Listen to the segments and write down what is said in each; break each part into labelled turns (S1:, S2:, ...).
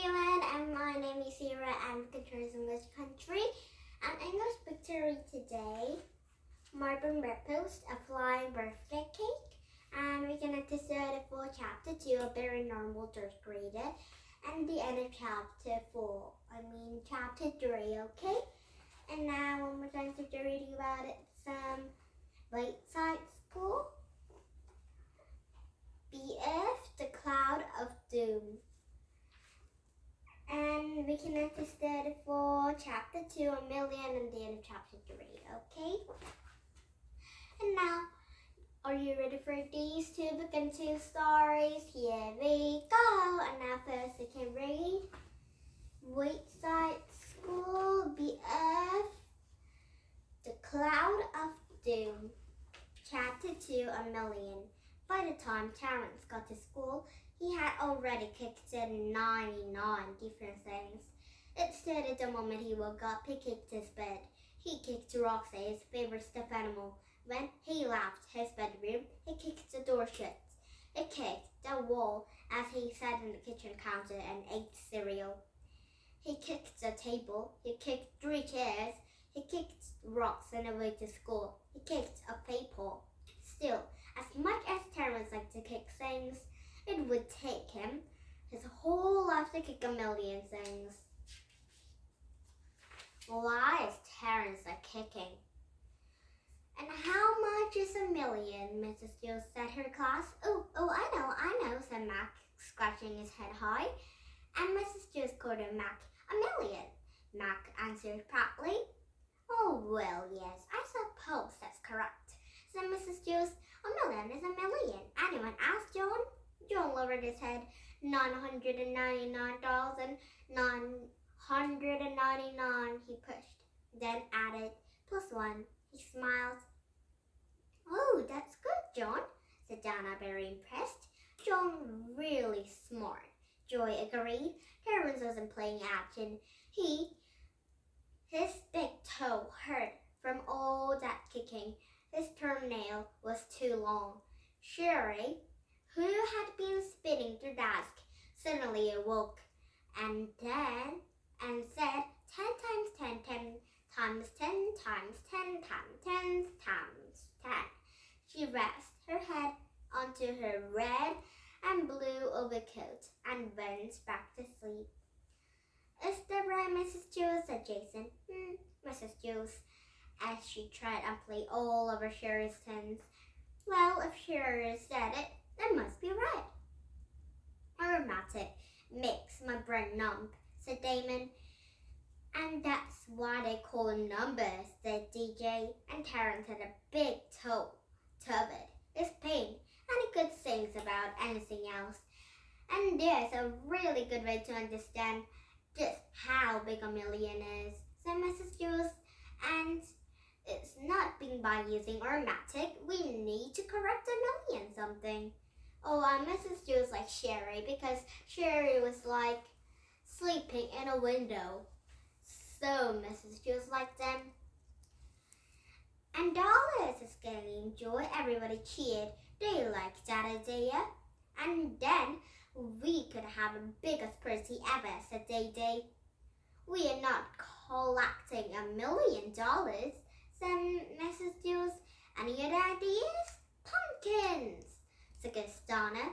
S1: everyone, and my name is Sarah. I'm from English country. And English picture today, Marvin Redpost, a flying birthday cake. And we're gonna decide for chapter 2, a very normal third grader, and the end of chapter 3, okay? And now one more time to reading about it, some Wayside School. BF, the cloud of doom. And we can understand for chapter 2, a million, and the end of chapter 3, okay? And now, are you ready for these two book and two stories? Here we go. And now first you can read Wayside School, BF, the cloud of doom. Chapter 2, a million. By the time Terrence got to school, he had already kicked 99 different things. It started the moment he woke up. He kicked his bed. He kicked Roxy, his favorite stuffed animal. When he left his bedroom, he kicked the door shut. He kicked the wall as he sat on the kitchen counter and ate cereal. He kicked the table. He kicked 3 chairs. He kicked rocks on the way to school. He kicked a paper. Still, as much as Terrence liked to kick things, it would take him his whole life to kick a million things. Why is Terrence kicking? And how much is a million? Mrs. Jules said her class. Oh, I know, said Mac, scratching his head high. And Mrs. Jules called him Mac. A million, Mac answered proudly. Oh, well, yes, I suppose that's correct, said Mrs. Jules. A million is a million. Anyone else, John? John lowered his head. 999,999, he pushed, then added, +1. He smiled. Oh, that's good, John, said Dana, very impressed. John really smart, Joy agreed. Terrence wasn't playing action. His big toe hurt from all that kicking. His toenail was too long. Sherry, who had been spinning the desk, suddenly awoke and said 10 times 10, 10 times 10 times 10 times 10 times 10. She rested her head onto her red and blue overcoat and went back to sleep. Is that right, Mrs. Jules? Said Jason. Mrs. Jules, as she tried and played all over Sherry's tins. Well, if Sherry said it, that must be right. Arithmetic makes my brain numb, said Damon. And that's why they call them numbers, said DJ. And Terrence had a big toe of it. It's pain, and he could sing about anything else. And there's a really good way to understand just how big a million is, said Mrs. Jules. And it's not being by using arithmetic. We need to correct a million something. Oh, Mrs. Jules liked Sherry because Sherry was like sleeping in a window. So Mrs. Jules liked them. And dollars, exclaimed Joy. Everybody cheered. They liked that idea. And then we could have the biggest party ever, said Day. We are not collecting $1 million, said Mrs. Jules. Any other ideas? Pumpkins, suggested Donna.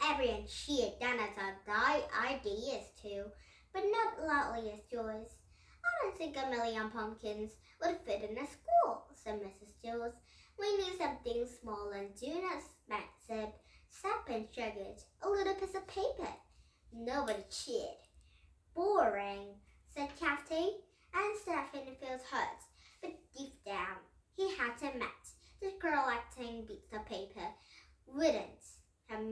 S1: Everyone cheered. Donna thought ideas too, but not loudly as Joyce. I don't think $1 million pumpkins would fit in a school, said Mrs. Jules. We need something small and do not expensive. Sapin shrugged. A little piece of paper. Nobody cheered. Boring, said Kathy, and Stephen felt hurt, but deep down he had to admit that collecting bits of paper wouldn't have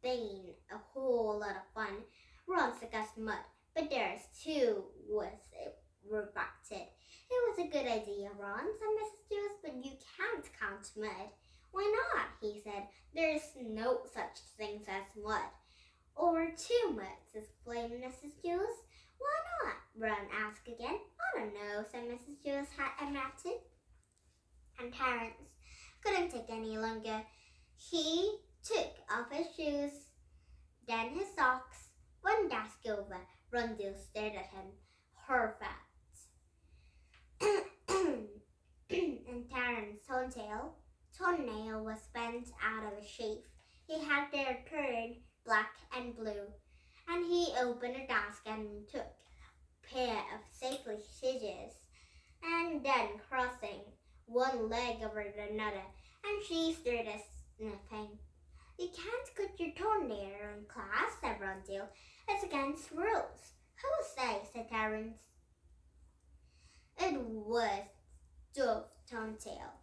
S1: been a whole lot of fun. Ron suggested mud, but theirs too was reflected. It was a good idea, Ron, said Mrs. Jules, but you can't count mud. Why not? He said. There's no such thing as mud. Or 2 muds, exclaimed Mrs. Jules. Why not? Ron asked again. I don't know, said Mrs. Jules, admitted. And Terrence couldn't take any longer. He took off his shoes, then his socks, over. Rondell stared at him, horrified. And Terrance's toenail was bent out of shape. His hair turned black and blue, and he opened a desk and took a pair of safety scissors, and then crossing one leg over another, and she started sniffing. "You can't cut your toenail in class," said Rondell. "It's against rules." "Who will say?" said Terrance. It was Dove's toenail,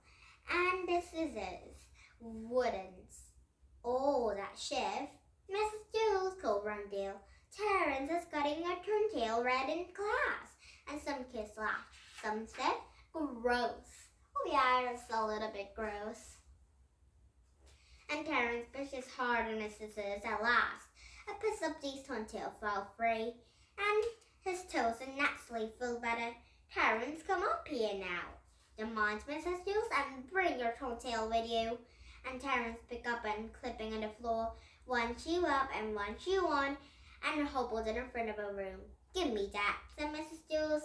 S1: and the scissors wouldn't all that shift. "Mrs. Jules," called Rondell, "Terrance is cutting a toenail right in class." And some kids laughed. Some said, "Gross." "Oh yeah, it's a little bit gross." And Terrance pushed his hard on his scissors at last. A piece of his toenail fell free, and his toes naturally feel better. "Terrance, come up here now," demands Mrs. Jules, "and bring your toenail with you." And Terrance picked up and clipping on the floor, one shoe up and one shoe on, and hobbled in front of a room. "Give me that," said Mrs. Jules.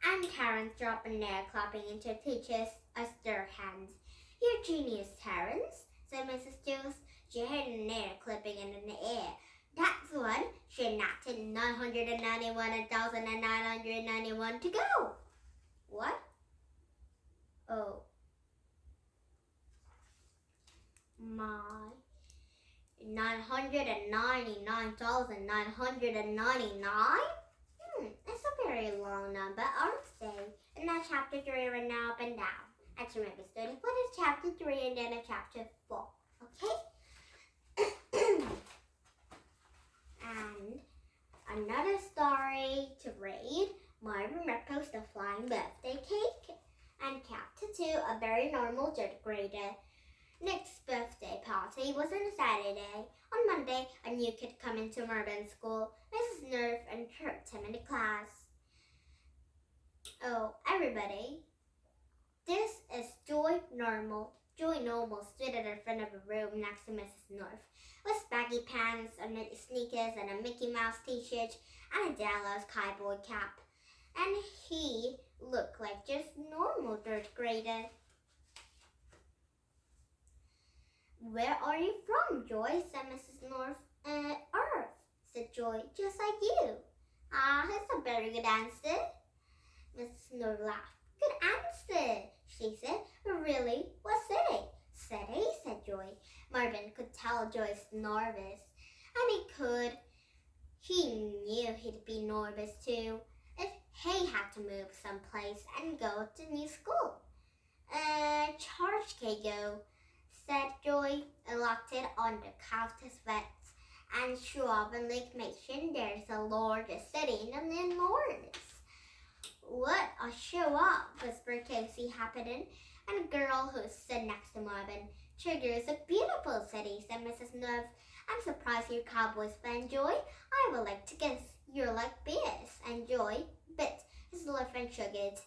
S1: And Terrance dropped a nail, clapping into teacher's austere hands. "You're genius, Terrance," said Mrs. Jules. She had a nail clipping in the air. "That's one," she announced. 991,991 to go. "What? Oh. My. 999,999? It's a very long number, aren't they?" And now chapter 3 right now up and down. And remember, study what is chapter 3 and then a chapter 4. Okay? And another story to read, Marvin Redpost, the Flying Birthday Cake. And chapter 2, a very normal third grader. Nick's birthday party was on a Saturday. On Monday, a new kid came into Marvin's school. Mrs. Nerve interrupted him in the class. "Oh, everybody, this is Joy Normal." Joy Normal stood at the front of the room next to Mrs. North, with baggy pants, a knit sneakers, and a Mickey Mouse t-shirt, and a Dallas cowboy cap. And he looked like just normal third grader. "Where are you from, Joy?" said Mrs. North. "Earth," said Joy, "just like you." "Ah, that's a very good answer." Mrs. North laughed. "Good answer," she said. "But really, what city?" "City," said Joy. Marvin could tell Joy's nervous, and he knew he'd be nervous too if he had to move someplace and go to new school. "Charge Kago," said Joy, elected on the Countess Vets, and Schwab and Lake Mason. There's a largest city in the North. "What a show up," whispered Casey happening, and a girl who stood next to Marvin. "Trigger's a beautiful city," said Mrs. Nerve. "I'm surprised you're Cowboys fan, Joy. I would like to guess you're like bears." And Joy bit his lip and sugared.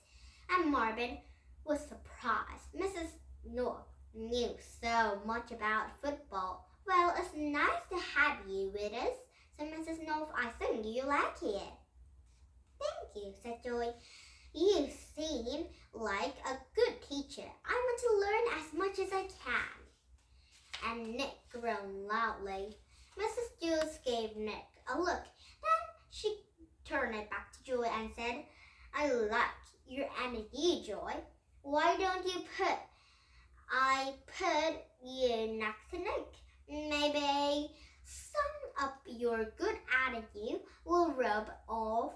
S1: And Marvin was surprised. Mrs. North knew so much about football. "Well, it's nice to have you with us," said Mrs. North. "I think you like it." "Thank you," said Joy. "You seem like a good teacher. I want to learn as much as I can." And Nick groaned loudly. Mrs. Jules gave Nick a look. Then she turned it back to Joy and said, "I like your energy, Joy. Why don't you put you next to Nick? Maybe some of your good attitude will rub off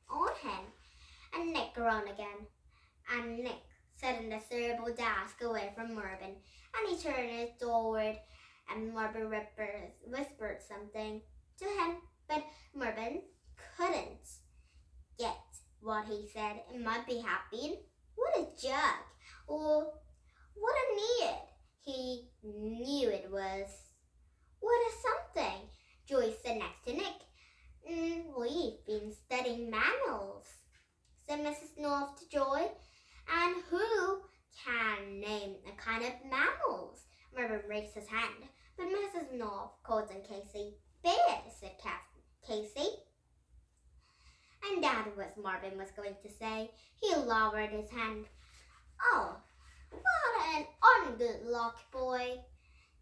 S1: on him." And Nick groaned again. And Nick sat in the cerebral desk away from Marvin, and he turned his toward, and Marvin whispered something to him, but Marvin couldn't get what he said. It might be happy. What a jerk! Or what a need! He knew it was. What is something? Joy sat next to Nick. We've been studying mammals, said Mrs. North to Joy. And who can name a kind of mammals? Marvin raised his hand, but Mrs. North called on Casey. Bears, said Casey. what Marvin was going to say. He lowered his hand. Oh, what an ungood luck, boy.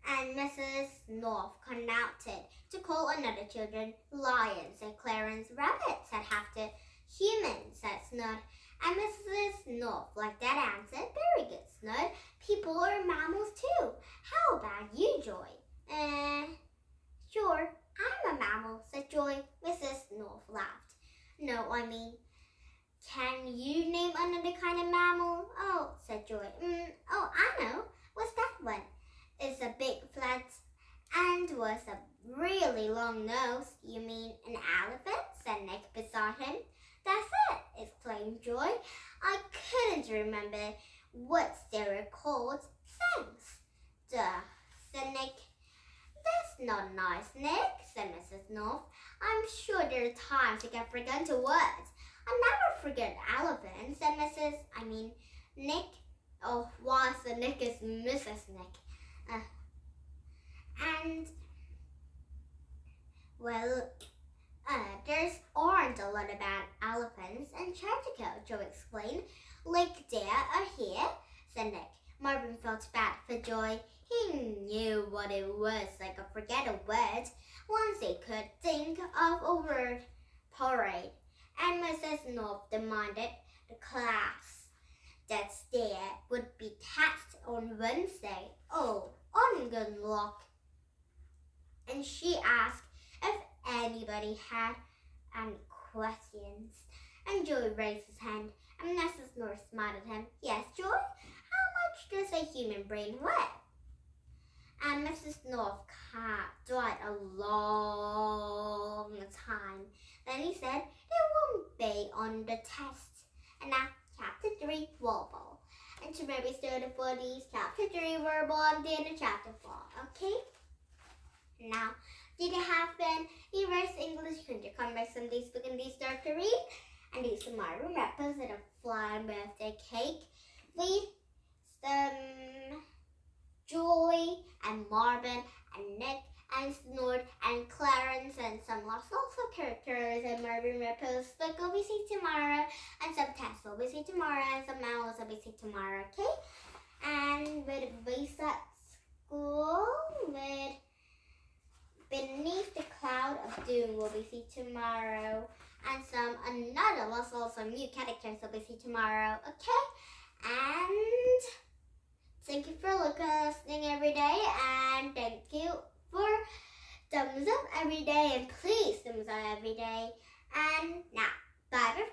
S1: And Mrs. North conducted to call another children. Lions, said Clarence. Rabbits, said Halfton. Humans, said Snud. And Mrs. North liked that answer. Very good, Snud. People are mammals too. How about you, Joy? Sure, I'm a mammal, said Joy. Mrs. North laughed. No, I mean, can you name another kind of mammal? Oh, said Joy. I know. What's that one? It's a big flat and was a really long nose. You mean an elephant? Said Nick beside him. That's it, exclaimed Joy. I couldn't remember what they were called. Thanks. Duh, said Nick. That's not nice, Nick, said Mrs. North. I'm sure there are times you get forgotten to words. I never forget elephants, said Nick. Oh, why, so Nick is Mrs. Nick. There aren't a lot about elephants and Chartico, Joe explained. Like there or here, said Nick. Marvin felt bad for Joy. He knew what it was like a forget a word once he could think of a word. Parade. And Mrs. North demanded the class that's there would be taxed on Wednesday. Oh, on good luck. And she asked if anybody had any questions. And Joy raised his hand, and Mrs. North smiled at him. Yes, Joy? How much does a human brain weigh? And Mrs. North died a long time. Then he said, it won't be on the test. And now, Chapter 3, Verbal. And tomorrow we started for these Chapter 3, Verbal, and then Chapter 4. Okay? Now, did it happen? Erase English, couldn't you come back some days book and these start to read? And these are Marvin, Redpost, and a flying birthday cake. With some Joy, and Marvin, and Nick, and Snort, and Clarence, and some lots of characters, and Marvin, Redpost, but will be seen tomorrow, and some tests will be seen tomorrow, and some mammals will be seen tomorrow, okay? And with Wayside School, with Beneath the Cloud of Doom will be seen tomorrow, and some new characters will be seen tomorrow, okay? And thank you for listening every day, and thank you for thumbs up every day, and please thumbs up every day. And now, bye.